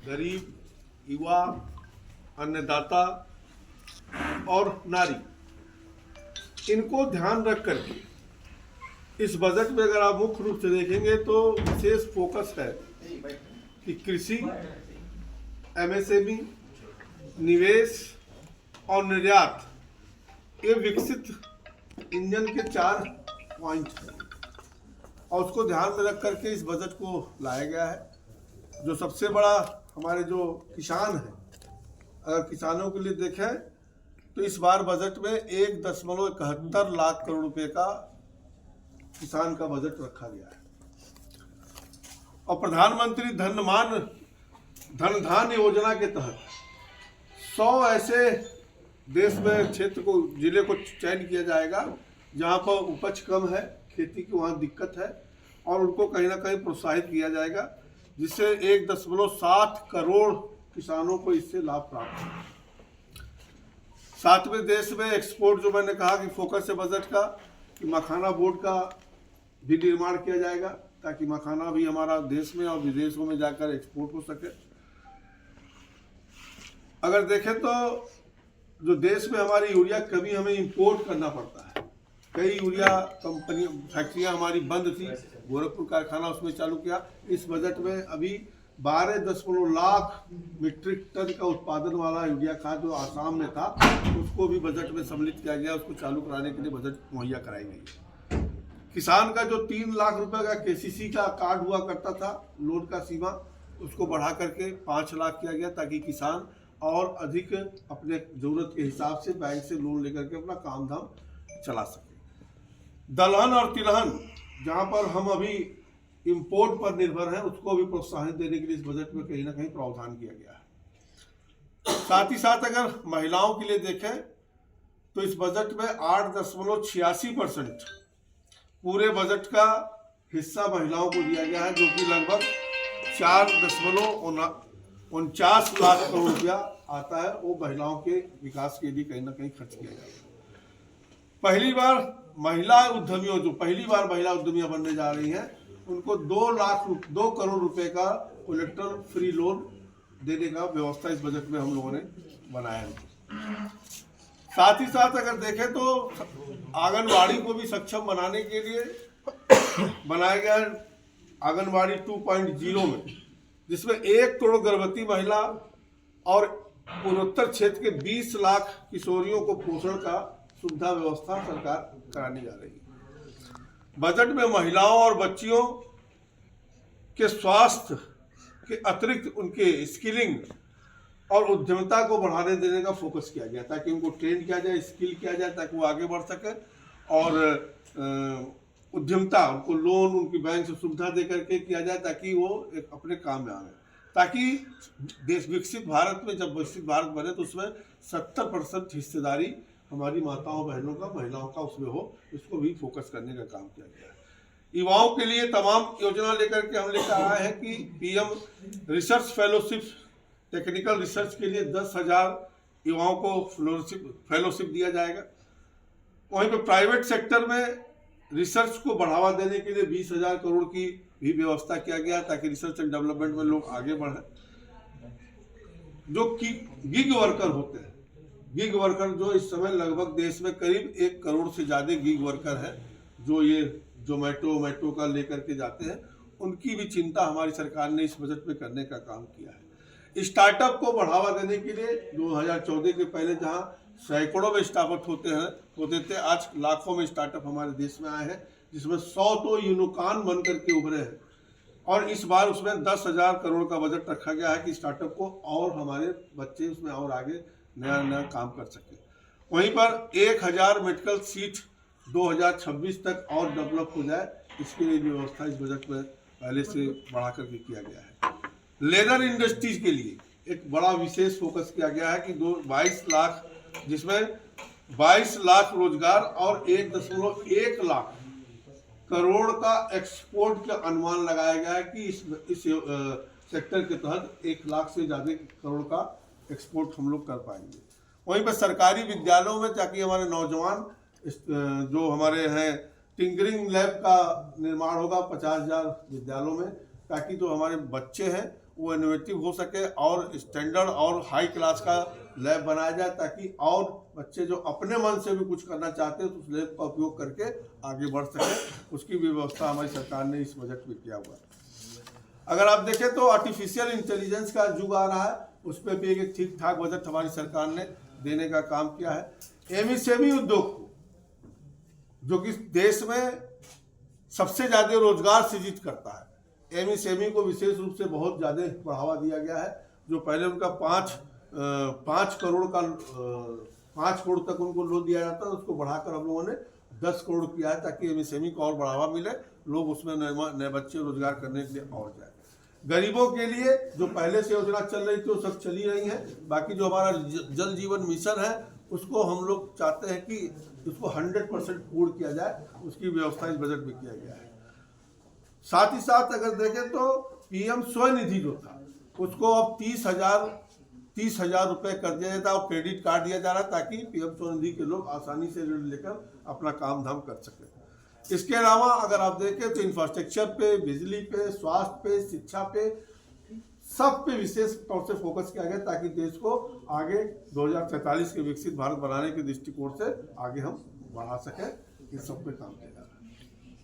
गरीब, युवा, अन्नदाता और नारी, इनको ध्यान रख करके इस बजट में अगर आप मुख्य रूप से देखेंगे तो विशेष फोकस है कि कृषि, एमएसएमई, निवेश और निर्यात, ये विकसित इंजन के 4 पॉइंट हैं और उसको ध्यान में रख करके इस बजट को लाया गया है। जो सबसे बड़ा हमारे जो किसान हैं, अगर किसानों के लिए देखें तो इस बार बजट में 1.71 लाख करोड़ रुपए का किसान का बजट रखा गया है और प्रधानमंत्री धन धान्य योजना के तहत 100 ऐसे देश में क्षेत्र को, जिले को चयन किया जाएगा जहां पर उपज कम है, खेती की वहां दिक्कत है और उनको कहीं ना कहीं प्रोत्साहित किया जाएगा, जिससे 1.7 करोड़ किसानों को इससे लाभ प्राप्त हो। साथ में देश में एक्सपोर्ट, जो मैंने कहा कि फोकस है बजट का, कि मखाना बोर्ड का भी निर्माण किया जाएगा ताकि मखाना भी हमारा देश में और विदेशों में जाकर एक्सपोर्ट हो सके। अगर देखें तो जो देश में हमारी यूरिया कभी हमें इंपोर्ट करना पड़ता है, कई यूरिया कंपनी फैक्ट्रियां हमारी बंद थी, गोरखपुर कारखाना उसमें चालू किया। इस बजट में अभी 12 लाख मीट्रिक टन का उत्पादन वाला यूरिया खाद जो आसाम में था, उसको भी बजट में सम्मिलित किया गया, उसको चालू कराने के लिए बजट मुहैया कराई गई। किसान का जो 3 लाख रुपए का केसीसी का कार्ड हुआ करता था, लोन का सीमा, उसको बढ़ा करके 5 लाख किया गया ताकि किसान और अधिक अपने जरूरत के हिसाब से बैंक से लोन लेकर के अपना काम धाम चला सके। दलहन और तिलहन, जहां पर हम अभी इंपोर्ट पर निर्भर हैं, उसको भी प्रोत्साहन देने के लिए इस बजट में कहीं ना कहीं प्रावधान किया गया है। साथ ही साथ अगर महिलाओं के लिए देखें तो इस बजट में 8.86% पूरे बजट का हिस्सा महिलाओं को दिया गया है, जो कि लगभग 4.49 लाख करोड़ रुपया आता है, वो महिलाओं के विकास के लिए कहीं ना कहीं खर्च किया जाएगा। पहली बार महिला उद्यमियों, जो पहली बार महिला उद्यमियां बनने जा रही हैं, उनको 2 करोड़ रुपए का कोलेक्टर फ्री लोन देने का व्यवस्था इस बजट में हम लोगों ने बनाया है। साथ ही साथ अगर देखें तो आंगनबाड़ी को भी सक्षम बनाने के लिए बनाया गया है आंगनबाड़ी 2.0 में, जिसमें 1 करोड़ गर्भवती महिला और पूर्वोत्तर क्षेत्र के 20 लाख किशोरियों को पोषण का सुविधा व्यवस्था सरकार कराने जा रही है। बजट में महिलाओं और बच्चियों के स्वास्थ्य के अतिरिक्त उनके स्किलिंग और उद्यमिता को बढ़ाने देने का फोकस किया गया, ताकि उनको ट्रेन किया जाए, स्किल किया जाए, ताकि वो आगे बढ़ सके और उद्यमिता, उनको लोन उनकी बैंक से सुविधा दे करके किया जाए ताकि वो एक अपने काम में आए, ताकि देश विकसित भारत में, जब विकसित भारत बने तो उसमें 70% हिस्सेदारी हमारी माताओं बहनों का, महिलाओं का उसमें हो, इसको भी फोकस करने का काम किया गया है। युवाओं के लिए तमाम योजना लेकर के हम लेकर आए हैं कि PM research fellowship, technical research के लिए 10,000 युवाओं को फेलोशिप दिया जाएगा। वहीं पर प्राइवेट सेक्टर में रिसर्च को बढ़ावा देने के लिए 20,000 करोड़ की भी व्यवस्था किया गया, ताकि रिसर्च एंड डेवलपमेंट में लोग आगे बढ़े। जो कि गिग वर्कर होते हैं, गिग वर्कर जो इस समय लगभग देश में करीब 1 करोड़ से ज़्यादा गिग वर्कर हैं, जो ये जोमेटो का लेकर के जाते हैं, उनकी भी चिंता हमारी सरकार ने इस बजट में करने का काम किया है। स्टार्टअप को बढ़ावा देने के लिए 2014 के पहले जहां सैकड़ों में स्टार्टअप होते थे, आज लाखों में स्टार्टअप हमारे देश में आए हैं, जिसमें 100 तो यूनिकॉर्न बन करके उभरे हैं और इस बार उसमें 10,000 करोड़ का बजट रखा गया है कि स्टार्टअप को और हमारे बच्चे उसमें और आगे नया काम कर सके। वहीं पर 1,000 मेडिकल सीट 2026 तक और डेवलप हो जाए, इसके लिए व्यवस्था इस बजट में पहले से बढ़ा करके किया गया है। लेदर इंडस्ट्रीज के लिए एक बड़ा विशेष फोकस किया गया है कि 22 लाख, जिसमें 22 लाख रोजगार और 1.1 लाख करोड़ का एक्सपोर्ट का अनुमान लगाया गया है कि इस सेक्टर के तहत 1 लाख से ज़्यादा करोड़ का एक्सपोर्ट हम लोग कर पाएंगे। वहीं पर सरकारी विद्यालयों में, ताकि हमारे नौजवान जो हमारे हैं, टिंकरिंग लैब का निर्माण होगा 50,000 विद्यालयों में, ताकि जो हमारे बच्चे हैं वो इनोवेटिव हो सके और स्टैंडर्ड और हाई क्लास का लैब बनाया जाए, ताकि और बच्चे जो अपने मन से भी कुछ करना चाहते हैं तो उस लैब का उपयोग करके आगे बढ़ सके। उसकी व्यवस्था हमारी सरकार ने इस बजट में किया हुआ है। अगर आप देखें तो आर्टिफिशियल इंटेलिजेंस का युग आ रहा है, उस पर भी एक ठीक ठाक बजट हमारी सरकार ने देने का काम किया है। एमएसएमई उद्योग को, जो कि देश में सबसे ज्यादा रोजगार सृजित करता है, एमएसएमई को विशेष रूप से बहुत ज्यादा बढ़ावा दिया गया है। जो पहले उनका 5 करोड़ तक उनको लोन दिया जाता है, उसको बढ़ाकर हम लोगों ने 10 करोड़ किया है, ताकि एमएसएमई को और बढ़ावा मिले, लोग उसमें नए बच्चे रोजगार करने के लिए और जाए। गरीबों के लिए जो पहले से योजना चल रही थी वो सब चली रही है। बाकी जो हमारा जल जीवन मिशन है उसको हम लोग चाहते हैं कि उसको 100% पूर्ण किया जाए, उसकी व्यवस्था इस बजट में किया गया है। साथ ही साथ अगर देखें तो पीएम स्वनिधि जो था उसको अब 30,000 रुपए कर दिया जाता है और क्रेडिट कार्ड दिया जा रहा है, ताकि पीएम स्वनिधि के लोग आसानी से ऋण लेकर अपना काम धाम कर सकें। इसके अलावा अगर आप देखें तो इंफ्रास्ट्रक्चर पे, बिजली पे, स्वास्थ्य पे, शिक्षा पे, सब पे विशेष तौर से फोकस किया गया, ताकि देश को आगे 2047 के विकसित भारत बनाने के दृष्टिकोण से आगे हम बढ़ा सकें। इस सब पे काम किया जा रहा है।